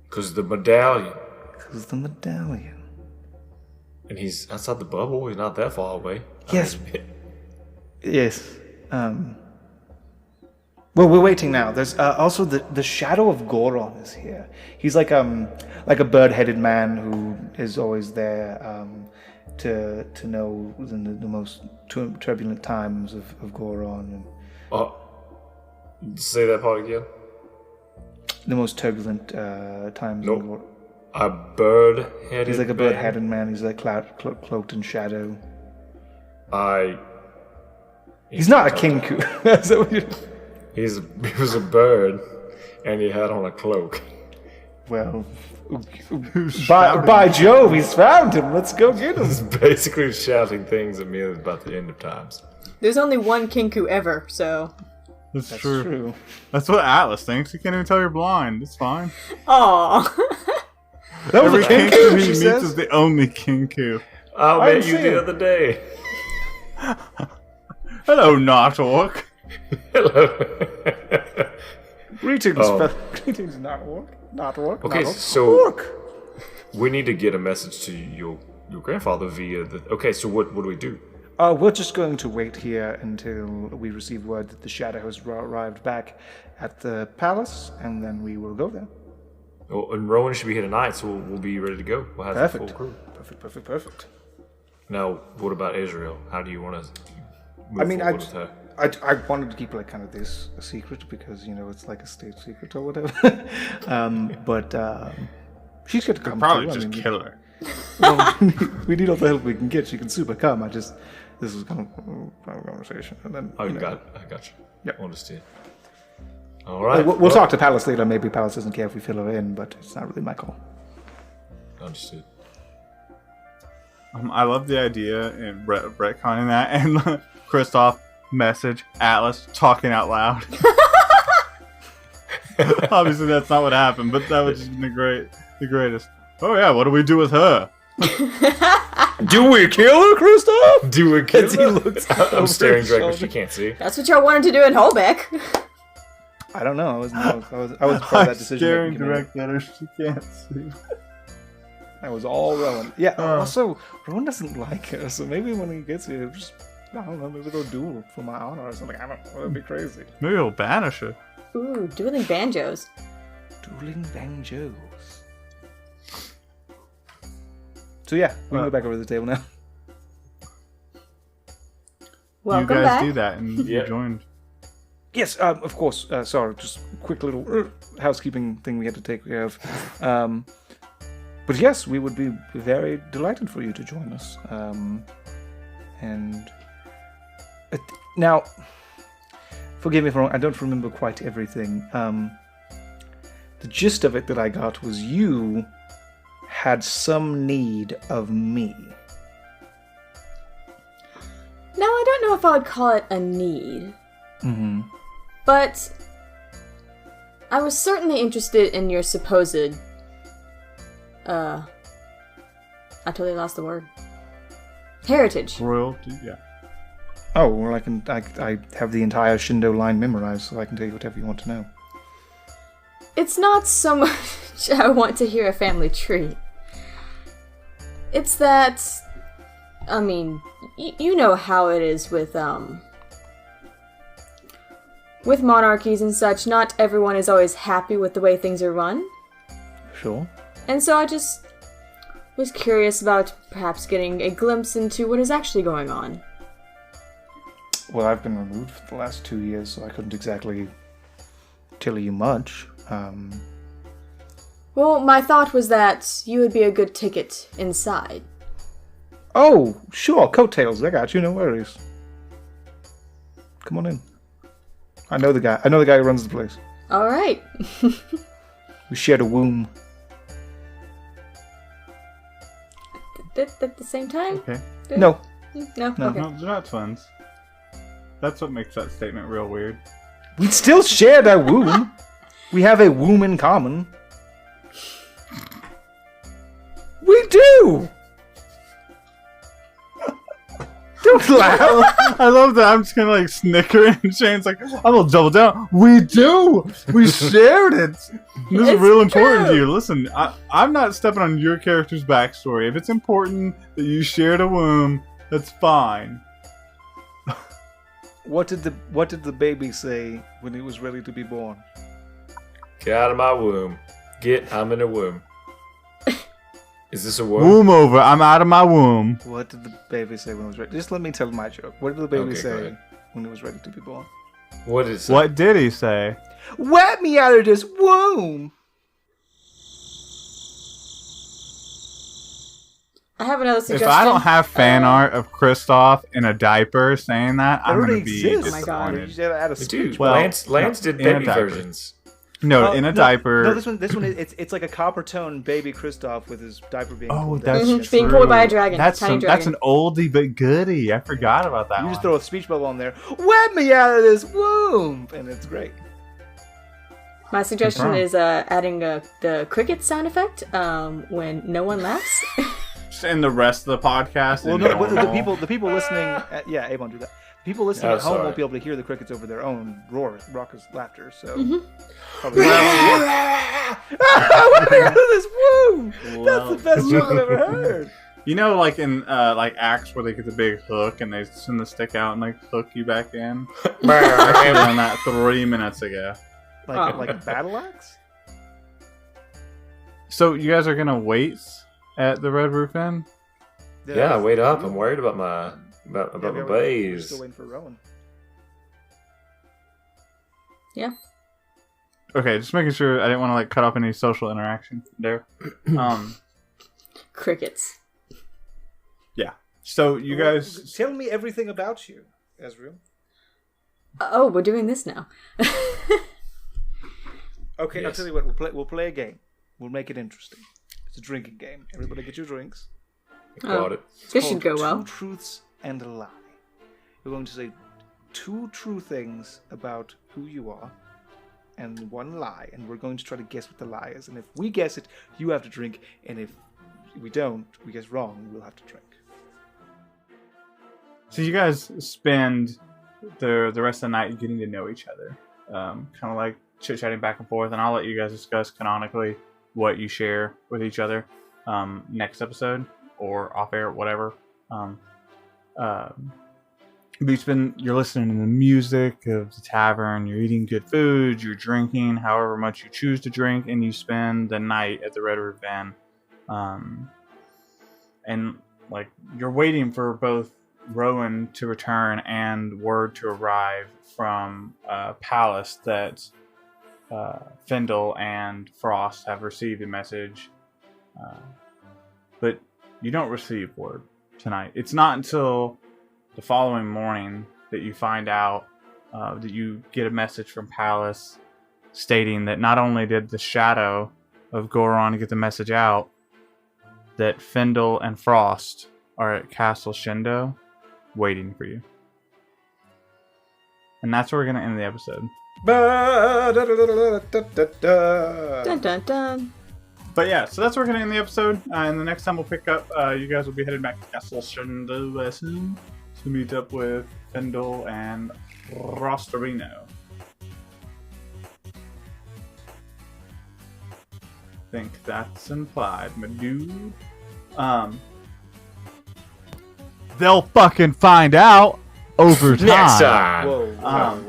Because the medallion. And he's outside the bubble. He's not that far away. Yes. Yes. Well, we're waiting now. There's also the shadow of Goron is here. He's like a bird-headed man who is always there to know the most turbulent times of Goron. Say that part again. The most turbulent times. Nope. Of Goron. A bird-headed. He's like a bird-headed man. He's like cloaked in shadow. He's not a kinku. Is that what you? He was a bird, and he had on a cloak. Well, by Jove, he's found him. Let's go get him. He's basically shouting things at me about the end of times. There's only one kinku ever, so. That's true. That's what Atlas thinks. You can't even tell you're blind. It's fine. Aww. That was Every a kinku, kinku he she meets says? is the only kinku. I met you the other day. Hello, not orc. Hello. Greetings, greetings, not orc. Not orc. Okay, not orc. so Orc. we need to get a message to your grandfather via the. Okay, so what do we do? We're just going to wait here until we receive word that the shadow has arrived back at the palace, and then we will go there. Oh, and Rowan should be here tonight, so we'll be ready to go. We'll have Perfect. the full crew. Perfect. Now, what about Azriel? How do you want to move I mean, forward with her? I wanted to keep like kind of this a secret because it's like a state secret or whatever. But she's got to come. Probably too. just kill her. Well, we need all the help we can get. She can super come. This is kind of a conversation, and then I got you. Yep. Understood. All right. We'll talk to Palace later. Maybe Palace doesn't care if we fill her in, but it's not really my call. Understood. I love the idea and retconning that and Kristoff message Atlas talking out loud. Obviously, that's not what happened, but that would just been the greatest. Oh yeah, what do we do with her? Do we kill her, Kristoff? Do we kill As he her? looks I'm staring his directly, shoulder. she can't see. That's what y'all wanted to do in Holbeck. I don't know. I was part of that decision. Staring directly at her, she can't see. That was all Rowan. Yeah. Also, Rowan doesn't like her, so maybe when he gets here, just I don't know. Maybe they'll duel for my honor or something. I don't know. That'd be crazy. Maybe he'll banish her. Ooh, dueling banjos. Dueling banjos. So yeah, we can go back over the table now. Welcome you guys back. do that, and you joined. Yes, of course. Sorry, just a quick little housekeeping thing we had to take care of. But yes, we would be very delighted for you to join us. And now, forgive me if I'm wrong, I don't remember quite everything. The gist of it that I got was you had some need of me. Now, I don't know if I would call it a need. Mm-hmm. But I was certainly interested in your supposed, I totally lost the word. Heritage. Royalty, yeah. Oh, well, I have the entire Shendo line memorized, so I can tell you whatever you want to know. It's not so much I want to hear a family tree. It's that, I mean, you know how it is with monarchies and such. Not everyone is always happy with the way things are run. Sure. And so I just was curious about perhaps getting a glimpse into what is actually going on. Well, I've been removed for the last 2 years, so I couldn't exactly tell you much. Well, my thought was that you would be a good ticket inside. Oh, sure, coattails. I got you. No worries. Come on in. I know the guy. I know the guy who runs the place. All right. We shared a womb. At the same time? Okay. No. No. No. Okay. No, they're not twins. That's what makes that statement real weird. We still share that womb. We have a womb in common. We do. Don't laugh. I love that. I'm just gonna like snicker, and Shane's like, "I'm gonna double down." We do. We shared it. This is It's real important to true. you. Listen, I'm not stepping on your character's backstory. If it's important that you shared a womb, that's fine. What did the baby say when it was ready to be born? Get out of my womb. I'm in a womb. Is this a womb? Womb over. I'm out of my womb. What did the baby say when it was ready? Just let me tell my joke. What did the baby Okay, go say ahead. when it was ready to be born? What is it? What did he say? Wet me out of this womb. I have another If suggestion. I don't have fan art of Kristoff in a diaper saying that, I'm already gonna be exists. Oh my God. disappointed. You just gotta add a Dude, speech. Well, Lance did in a baby diaper. versions. No, in a diaper. No, this one it's like a copper tone baby Kristoff with his diaper being Oh, pulled that's down. true. Being pulled by a dragon. That's Tiny that's dragon. an oldie but goodie. I forgot about that You one. just throw a speech bubble on there. Wet me out of this womb, and it's great. My suggestion Confirmed. is adding the cricket sound effect when no one laughs. In the rest of the podcast. Well, in no, but normal. the people listening, yeah, Avon do that. The people listening Oh, at home sorry. won't be able to hear the crickets over their own raucous laughter. So, Mm-hmm. probably. Wet me out of this womb. That's the best joke I've ever heard. You know, like in like acts where they get the big hook and they send the stick out and like hook you back in. I actually done that 3 minutes ago. Like Oh. like a battle axe. So you guys are gonna wait at the Red Roof Inn? Yeah, wait up. I'm worried about my Yeah, my we're bays. still waiting for Rowan. Yeah. Okay, just making sure I didn't want to like cut off any social interaction there. Crickets. Yeah. So you guys. Tell me everything about you, Azriel. Oh, we're doing this now. Okay, I'll Yes. tell you what. We'll play a game. We'll make it interesting. It's a drinking game. Everybody get your drinks. Got it. This should go Called well. Two truths and a lie. We're going to say 2 true things about who you are and 1 lie, and we're going to try to guess what the lie is. And if we guess it, you have to drink, and if we don't, we guess wrong, we'll have to drink. So you guys spend the rest of the night getting to know each other, kind of like chit-chatting back and forth, and I'll let you guys discuss canonically what you share with each other next episode or off air, whatever. But you're listening to the music of the tavern, you're eating good food, you're drinking however much you choose to drink, and you spend the night at the Red Roof Inn. And like you're waiting for both Rowan to return and word to arrive from Palace that Findle and Frost have received a message, but you don't receive word tonight. It's not until the following morning that you find out that you get a message from Palace stating that not only did the shadow of Goron get the message out, that Findle and Frost are at Castle Shendo waiting for you. And that's where we're going to end the episode. Dun dun dun. But yeah, so that's where we're going to end the episode. And the next time we'll pick up, you guys will be headed back to Castle Shendo soon to meet up with Fendel and Rostarino. I think that's implied, my dude. They'll fucking find out over time. Next time. Whoa.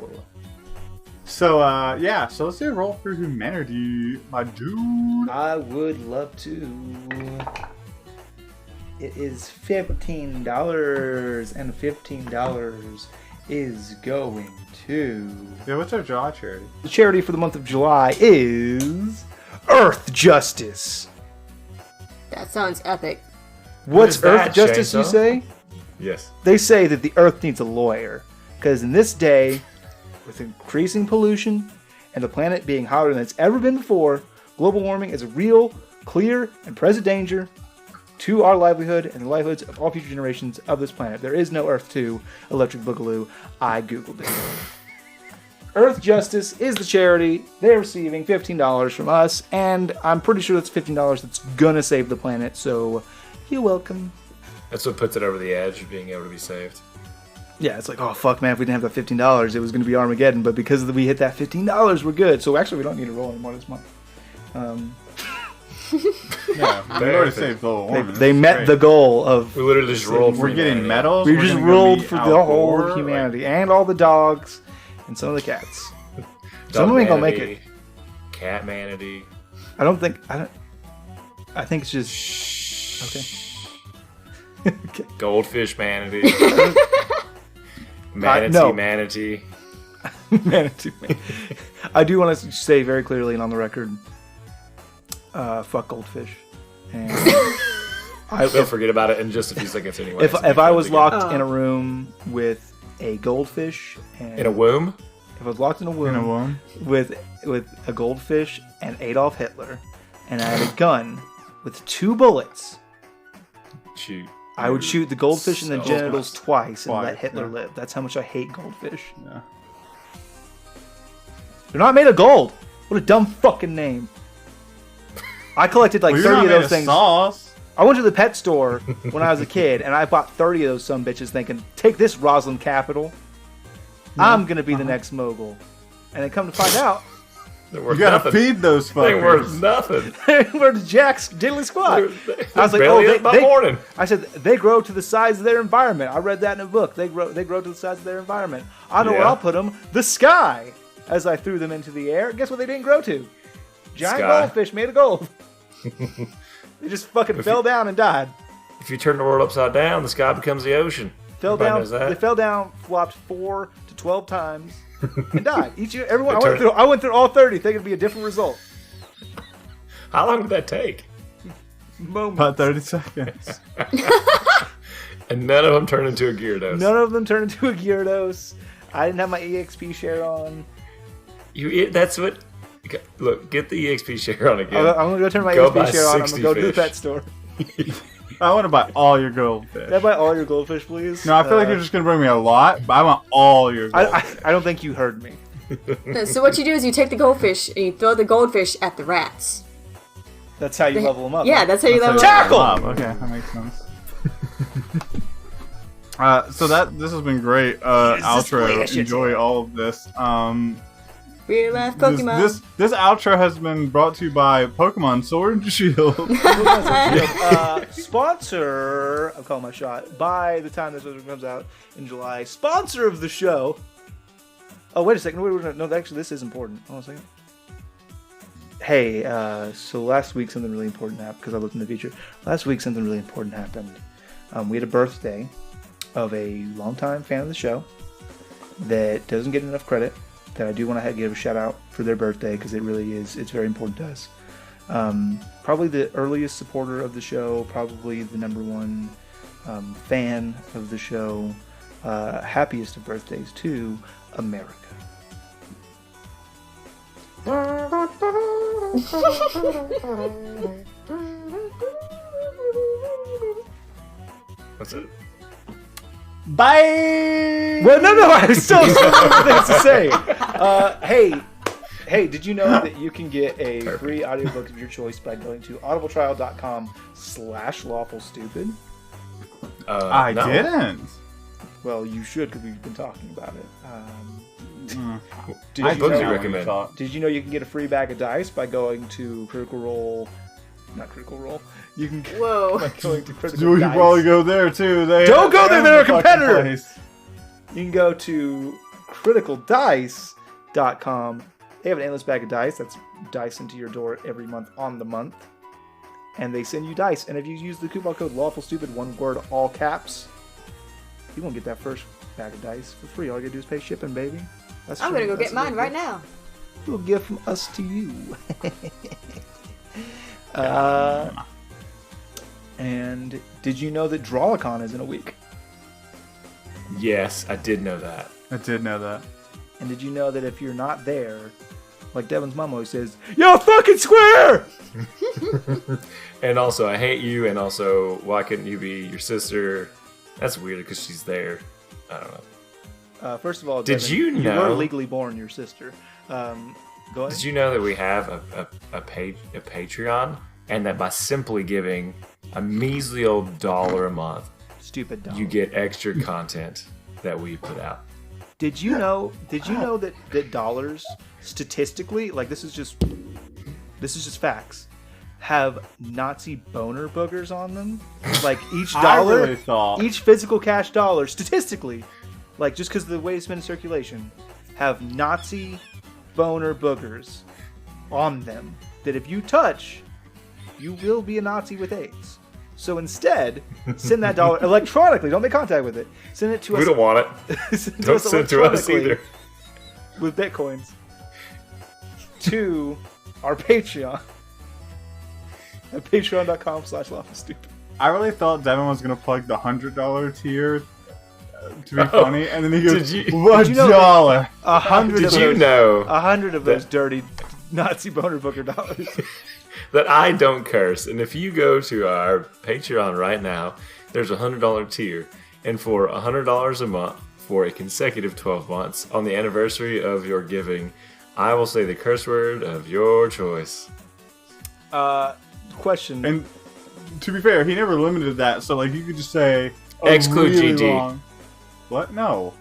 So let's do a roll for humanity, my dude. I would love to. It is $15, and $15 is going to... Yeah, what's our July charity? The charity for the month of July is Earth Justice. That sounds epic. What's is that, Earth Justice, you Chainsaw? say? Yes. They say that the Earth needs a lawyer. Because in this day, with increasing pollution and the planet being hotter than it's ever been before, global warming is a real, clear, and present danger to our livelihood and the livelihoods of all future generations of this planet. There is no Earth 2 Electric Boogaloo. I googled it. Earth Justice is the charity. They're receiving $15 from us, and I'm pretty sure that's $15 that's gonna save the planet, so you're welcome. That's what puts it over the edge of being able to be saved. Yeah, it's like, oh fuck man, if we didn't have that $15, it was gonna be Armageddon, but because we hit that $15, we're good. So actually we don't need to roll anymore this month. Yeah, we already saved global warming. They met the goal of... We literally just rolled for We're getting humanity. medals. We we're just gonna go rolled meet for Al the whole Gore, of humanity and all the dogs and some of the cats. Dog Some of them ain't gonna make manatee, it. Cat manatee. I think it's just... Okay. Okay. Goldfish manatee. Manatee no. manatee. Manatee man. I do want to say very clearly and on the record, fuck goldfish. And They'll forget about it in just a few seconds anyway. if I was locked in a room with a goldfish and in a womb, if I was locked in a womb, with a goldfish and Adolf Hitler, and I had a gun with 2 bullets, shoot. I would shoot the goldfish in the So genitals twice and let Twice, Hitler yeah. live. That's how much I hate goldfish. Yeah. They're not made of gold. What a dumb fucking name. I collected like Well, you're 30 not of made those things. Sauce. I went to the pet store when I was a kid, and I bought 30 of those sumbitches thinking, take this, Roslyn Capital. I'm going to be the next mogul. And then come to find out, They're You worth gotta nothing. feed those They worth fuckers. nothing. we're Jack's diddly squad. I was like, Barely oh, up by morning. I said, they grow to the size of their environment. I read that in a book. They grow to the size of their environment. I know where Yeah. I'll put them. The sky. As I threw them into the air. Guess what they didn't grow to? Giant Sky. goldfish made of gold. They just fucking fell down and died. If you turn the world upside down, the sky becomes the ocean. Fell Everybody down. knows that. They fell down, flopped 4 to 12 times, and died. Everyone. They I went through all 30, thinking it'd be a different result. How long did that take? Moment. About 30 seconds. And none of them turned into a Gyarados. None of them turned into a Gyarados. I didn't have my EXP share on. That's what. Look, get the EXP share on again. I'm gonna go turn my Go buy EXP share on. I'm 60 gonna go to the fish. pet store. I want to buy all your goldfish. Can I buy all your goldfish, please? No, I feel like you're just gonna bring me a lot, but I want all your goldfish. I don't think you heard me. So what you do is you take the goldfish and you throw the goldfish at the rats. That's how you level them up. Yeah, that's how you level Tackle! up. Okay, that makes sense. So this has been great. Outro. Enjoy all of this. Real life Pokemon. This outro has been brought to you by Pokemon Sword and Shield. Sponsor. I'm calling my shot. By the time this comes out in July, sponsor of the show. Oh, wait a second. Wait, no, actually, this is important. Hold on a second. Hey, so last week something really important happened because I looked in the future. Last week something really important happened. We had a birthday of a longtime fan of the show that doesn't get enough credit. That I do want to give a shout out for their birthday because it really is. It's very important to us. Probably the earliest supporter of the show. Probably the #1 fan of the show. Happiest of birthdays to America. That's it. Bye. Well, no, I still have things to say. Hey, did you know that you can get a free audiobook of your choice by going to audibletrial.com/lawfulstupid? I no. didn't. Well, you should because we've been talking about it. What books do you know recommend? Did you know you can get a free bag of dice by going to Critical Role? Not Critical Role. You can Whoa. by going to Critical You should Dice. probably go there too. Don't go there, they're a fucking competitor! place. You can go to criticaldice.com. They have an endless bag of dice. That's dice into your door every month on the month. And they send you dice. And if you use the coupon code Lawful Stupid, one word, all caps, you won't get that first bag of dice for free. All you gotta do is pay shipping, baby. That's I'm true. gonna go That's get a mine good right gift. now. A little gift from us to you. And did you know that Drawlicon is in a week? Yes, I did know that. I did know that. And did you know that if you're not there, like Devin's mom always says, "Yo, fucking square!" And also, I hate you. And also, why couldn't you be your sister? That's weird because she's there. I don't know. First of all, Did Devin, you were know- legally born your sister? Go ahead. Did you know that we have a Patreon, and that by simply giving a measly old $1 a month, Stupid dog. you get extra content that we put out? Did you know that dollars statistically, like this is just facts, have Nazi boner boogers on them? Like each I dollar, really thought- each physical cash dollar, statistically, like just because of the way it's been in circulation, have Nazi boner boogers on them that if you touch, you will be a Nazi with AIDS. So instead, send that dollar electronically. Don't make contact with it. Send it to us. We don't want it. Don't send it to us electronically either. with bitcoins to our Patreon at patreon.com/lawfulstupid. I really thought Devin was gonna plug the $100 tier to be funny, and then he goes, Did you- "What did you know dollar?" 100 Did of you those, know 100 of those dirty Nazi boner booker dollars. that I don't curse? And if you go to our Patreon right now, there's a $100 tier, and for $100 a month for a consecutive 12 months on the anniversary of your giving, I will say the curse word of your choice. Question. And to be fair, he never limited that, so like you could just say Exclude really GD. long- What? No,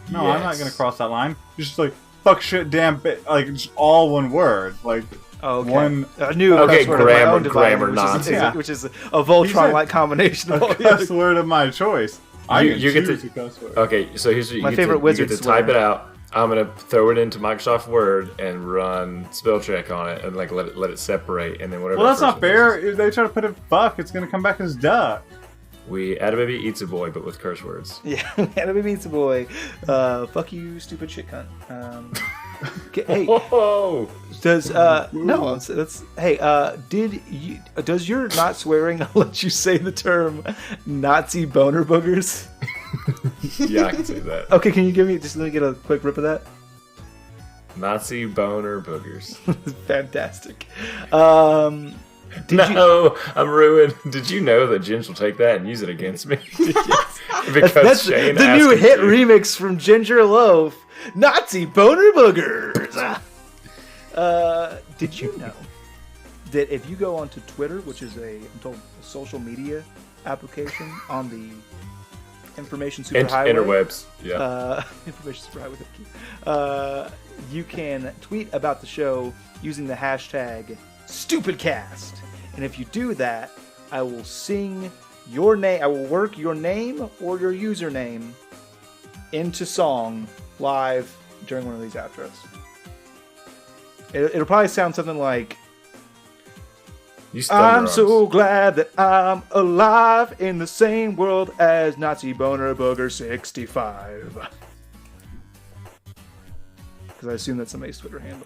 I'm not Yes. gonna cross that line. Just like fuck, shit, damn, like just all one word, like okay. one a new Okay, cuss word of my grammar, own dividing, grammar which is, nonsense. which is a Voltron-like combination of all a the other. cuss word of my choice. I You- can you get choose to- a cuss word. Okay, so here's what you My get favorite to, you wizard get to type swear. it out. I'm gonna throw it into Microsoft Word and run spell check on it and like let it separate, and then whatever. Well, that's the not first fair. one is. If they try to put a fuck, it's gonna come back as duck. We add a baby eats a boy, but with curse words. Yeah, Anime Meets a Boy. Fuck you, stupid shit cunt. Hey, Whoa! does no? That's hey. Does your not swearing let you say the term Nazi boner boogers? Yeah, I can say that. Okay, can you give me just let me get a quick rip of that? Nazi boner boogers. Fantastic. No, I'm ruined. Did you know that Ginge will take that and use it against me? Because That's Shane the asked new him hit to. remix from Ginger Loaf. Nazi boner boogers. Did you know that if you go onto Twitter, which is I'm told, a social media application on the information superhighway, Interwebs. Yeah. information superhighway, thank you. You can tweet about the show using the hashtag StupidCast, and if you do that, I will sing your name. I will work your name or your username into song live during one of these outros. It'll probably sound something like, You stutter I'm arms. so glad that I'm alive in the same world as Nazi Boner Booger 65. Because I assume that's somebody's Twitter handle.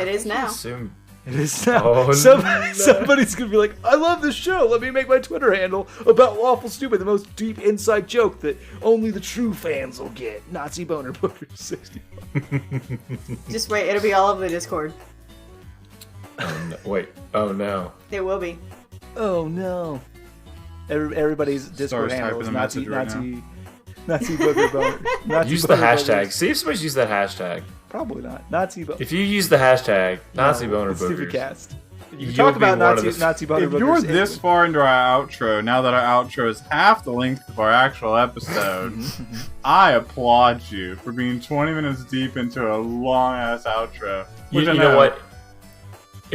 It is now. Assume It is now. Oh, no. Somebody's going to be like, I love this show. Let me make my Twitter handle about Lawful Stupid, the most deep inside joke that only the true fans will get. Nazi Boner Booger 65. Just wait, it'll be all over the Discord. Oh, no. Wait. Oh no. It will be. Oh, no. Everybody's Discord Star's handle typing is the Nazi, message right Nazi, Nazi booger boner. Nazi Use the boner hashtag. boogers. See if somebody's used that hashtag. Probably not. Nazi boner. If you use the hashtag Nazi boner Stupid boogers, cast. You you'll talk be about one of Nazi boner If boogers. you're this far into our outro, now that our outro is half the length of our actual episode, I applaud you for being 20 minutes deep into a long ass outro. You Which I know what?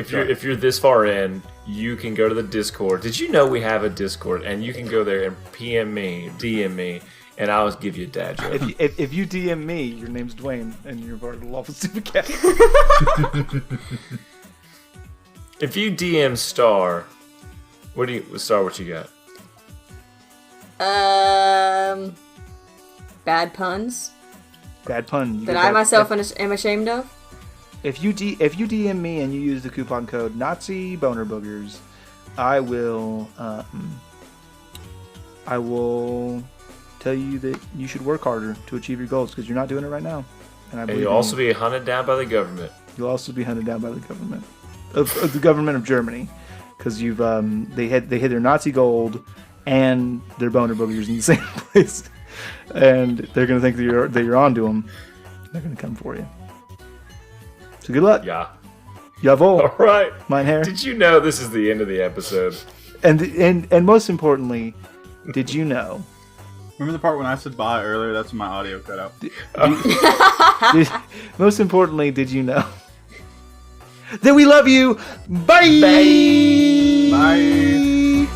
Sure. If you're this far in, you can go to the Discord. Did you know we have a Discord? And you can go there and PM me, DM me, and I'll give you a dad joke. If you DM me, your name's Dwayne, and you're part of the Lawful Stupid cast. If you DM Star, what you got? Bad puns Bad pun. that I myself am ashamed of. If you DM me and you use the coupon code Nazi Boner Boogers, I will tell you that you should work harder to achieve your goals because you're not doing it right now. And I And believe you'll in also you. be hunted down by the government. You'll also be hunted down by the government of the government of Germany because you've they hid their Nazi gold and their boner boogers in the same place, and they're gonna think that you're onto them. They're gonna come for you. So good luck. Yeah. Jawohl. All right. Mein Herr. Did you know this is the end of the episode? And most importantly, did you know? Remember the part when I said bye earlier? That's when my audio cut out. Most importantly, did you know that we love you? Bye. Bye.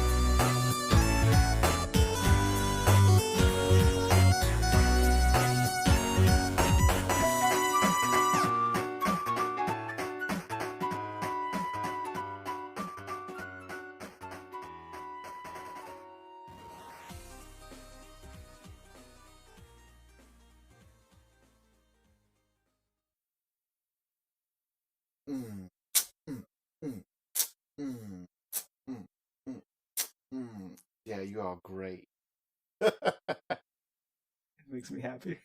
Yeah, you are great. Makes me happy.